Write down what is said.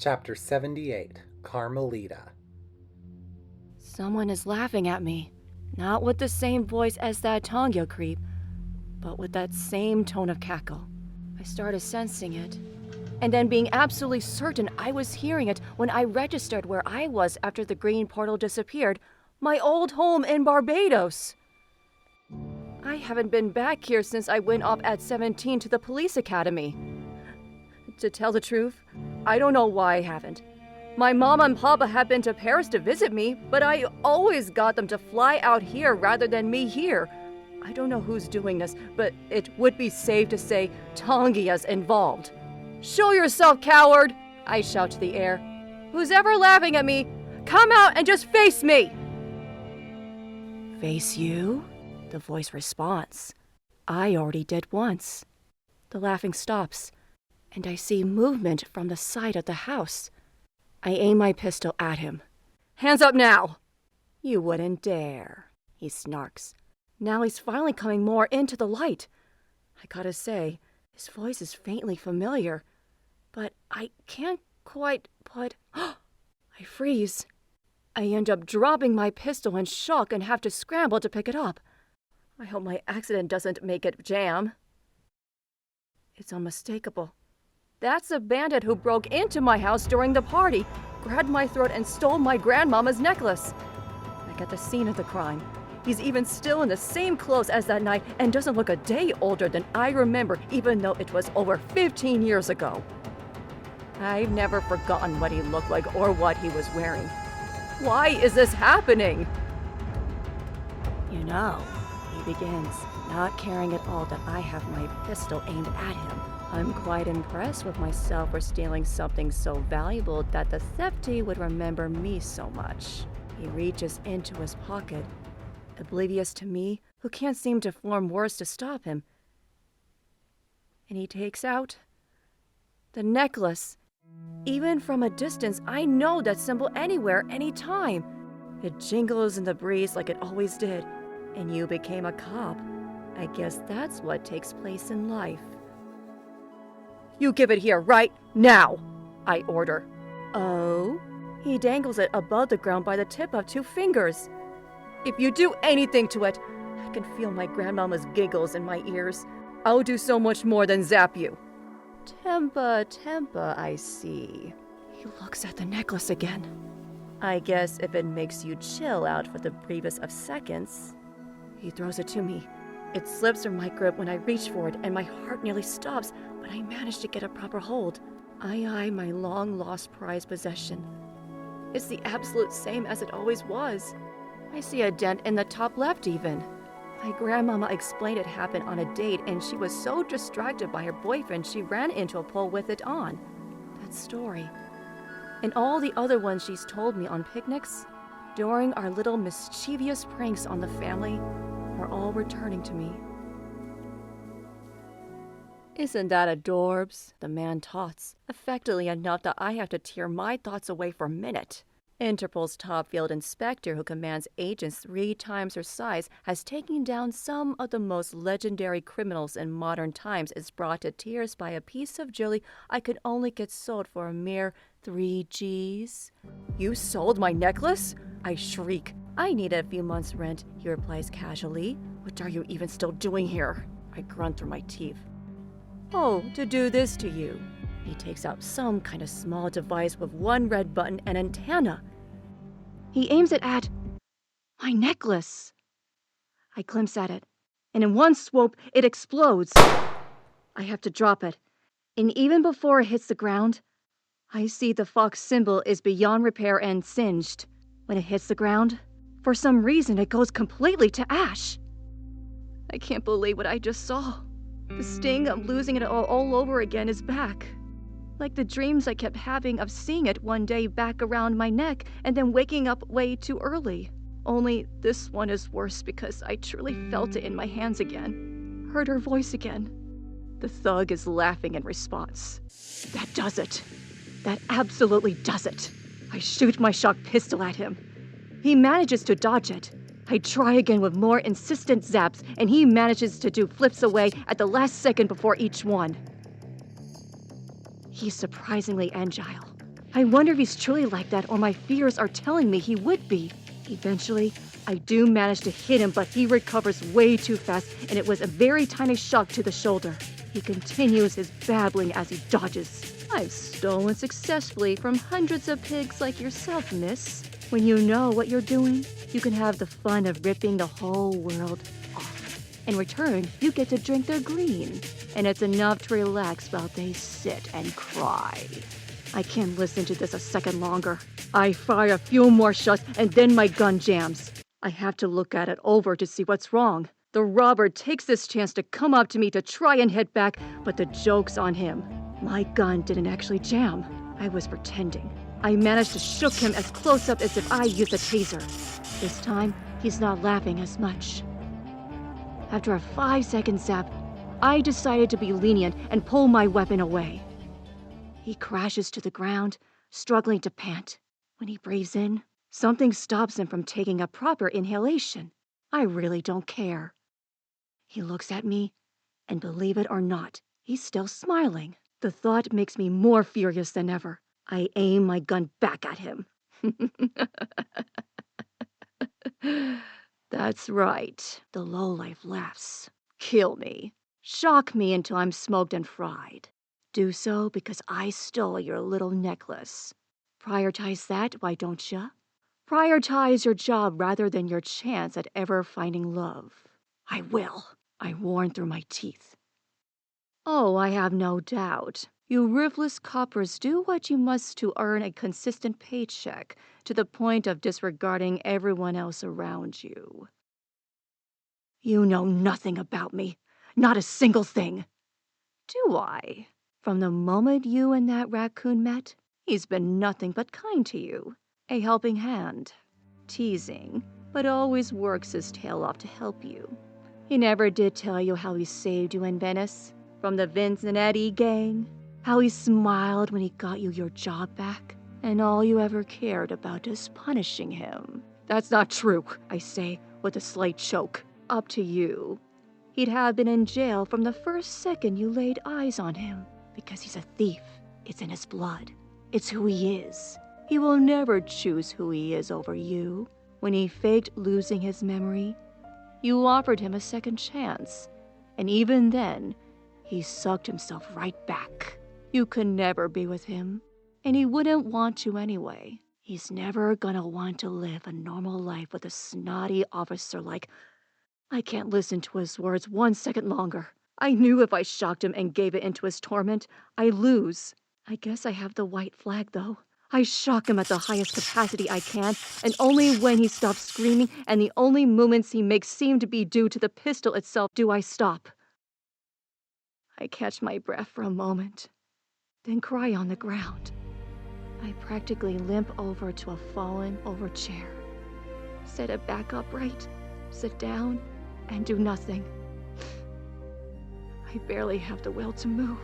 Chapter 78, Carmelita. Someone is laughing at me. Not with the same voice as that Tonga creep, but with that same tone of cackle. I started sensing it, and then being absolutely certain I was hearing it when I registered where I was after the green portal disappeared, my old home in Barbados. I haven't been back here since I went off at 17 to the police academy. To tell the truth, I don't know why I haven't. My mom and papa have been to Paris to visit me, but I always got them to fly out here rather than me here. I don't know who's doing this, but it would be safe to say Tongia's involved. Show yourself, coward! I shout to the air. Who's ever laughing at me, come out and just face me! Face you? The voice responds. I already did once. The laughing stops, and I see movement from the side of the house. I aim my pistol at him. Hands up now! You wouldn't dare, he snarks. Now he's finally coming more into the light. I gotta say, his voice is faintly familiar, but I can't quite put... I freeze. I end up dropping my pistol in shock and have to scramble to pick it up. I hope my accident doesn't make it jam. It's unmistakable. That's the bandit who broke into my house during the party, grabbed my throat and stole my grandmama's necklace. Back at the scene of the crime, he's even still in the same clothes as that night and doesn't look a day older than I remember, even though it was over 15 years ago. I've never forgotten what he looked like or what he was wearing. Why is this happening? You know, he begins, not caring at all that I have my pistol aimed at him. I'm quite impressed with myself for stealing something so valuable that the thefty would remember me so much. He reaches into his pocket, oblivious to me, who can't seem to form words to stop him. And he takes out the necklace. Even from a distance, I know that symbol anywhere, anytime. It jingles in the breeze like it always did. And you became a cop. I guess that's what takes place in life. You give it here right now, I order. Oh? He dangles it above the ground by the tip of 2 fingers. If you do anything to it, I can feel my grandmama's giggles in my ears. I'll do so much more than zap you. Tempa, I see. He looks at the necklace again. I guess if it makes you chill out for the briefest of seconds. He throws it to me. It slips from my grip when I reach for it, and my heart nearly stops, but I manage to get a proper hold. I eye my long-lost prized possession. It's the absolute same as it always was. I see a dent in the top left even. My grandmama explained it happened on a date, and she was so distracted by her boyfriend she ran into a pole with it on. That story. And all the other ones she's told me on picnics, during our little mischievous pranks on the family, are all returning to me. Isn't that adorbs? The man tots, effectively enough that I have to tear my thoughts away for a minute. Interpol's top field inspector, who commands agents 3 times her size, has taken down some of the most legendary criminals in modern times, is brought to tears by a piece of jewelry I could only get sold for a mere 3 Gs. You sold my necklace? I shriek. I need a few months' rent, he replies casually. What are you even still doing here? I grunt through my teeth. Oh, to do this to you. He takes out some kind of small device with 1 red button and antenna. He aims it at my necklace. I glimpse at it, and in one swoop, it explodes. I have to drop it, and even before it hits the ground, I see the fox symbol is beyond repair and singed. When it hits the ground, for some reason, it goes completely to ash. I can't believe what I just saw. The sting of losing it all over again is back. Like the dreams I kept having of seeing it one day back around my neck and then waking up way too early. Only this one is worse because I truly felt it in my hands again. Heard her voice again. The thug is laughing in response. That does it. That absolutely does it. I shoot my shock pistol at him. He manages to dodge it. I try again with more insistent zaps, and he manages to do flips away at the last second before each one. He's surprisingly agile. I wonder if he's truly like that or my fears are telling me he would be. Eventually, I do manage to hit him, but he recovers way too fast, and it was a very tiny shock to the shoulder. He continues his babbling as he dodges. I've stolen successfully from hundreds of pigs like yourself, miss. When you know what you're doing, you can have the fun of ripping the whole world off. In return, you get to drink their green, and it's enough to relax while they sit and cry. I can't listen to this a second longer. I fire a few more shots, and then my gun jams. I have to look at it over to see what's wrong. The robber takes this chance to come up to me to try and hit back, but the joke's on him. My gun didn't actually jam. I was pretending. I managed to shook him as close up as if I used a taser. This time, he's not laughing as much. After a 5-second zap, I decided to be lenient and pull my weapon away. He crashes to the ground, struggling to pant. When he breathes in, something stops him from taking a proper inhalation. I really don't care. He looks at me, and believe it or not, he's still smiling. The thought makes me more furious than ever. I aim my gun back at him. That's right. The lowlife laughs. Kill me. Shock me until I'm smoked and fried. Do so because I stole your little necklace. Prioritize that, why don't ya? Prioritize your job rather than your chance at ever finding love. I will, I warn through my teeth. Oh, I have no doubt. You ruthless coppers do what you must to earn a consistent paycheck, to the point of disregarding everyone else around you. You know nothing about me. Not a single thing. Do I? From the moment you and that raccoon met, he's been nothing but kind to you. A helping hand. Teasing, but always works his tail off to help you. He never did tell you how he saved you in Venice, from the Vince and Eddie gang. How he smiled when he got you your job back, and all you ever cared about is punishing him. That's not true, I say, with a slight choke. Up to you. He'd have been in jail from the first second you laid eyes on him, because he's a thief. It's in his blood. It's who he is. He will never choose who he is over you. When he faked losing his memory, you offered him a second chance, and even then, he sucked himself right back. You could never be with him, and he wouldn't want to anyway. He's never gonna want to live a normal life with a snotty officer like... I can't listen to his words 1 second longer. I knew if I shocked him and gave it into his torment, I'd lose. I guess I have the white flag, though. I shock him at the highest capacity I can, and only when he stops screaming and the only movements he makes seem to be due to the pistol itself do I stop. I catch my breath for a moment, then cry on the ground. I practically limp over to a fallen-over chair. Set it back upright, sit down, and do nothing. I barely have the will to move.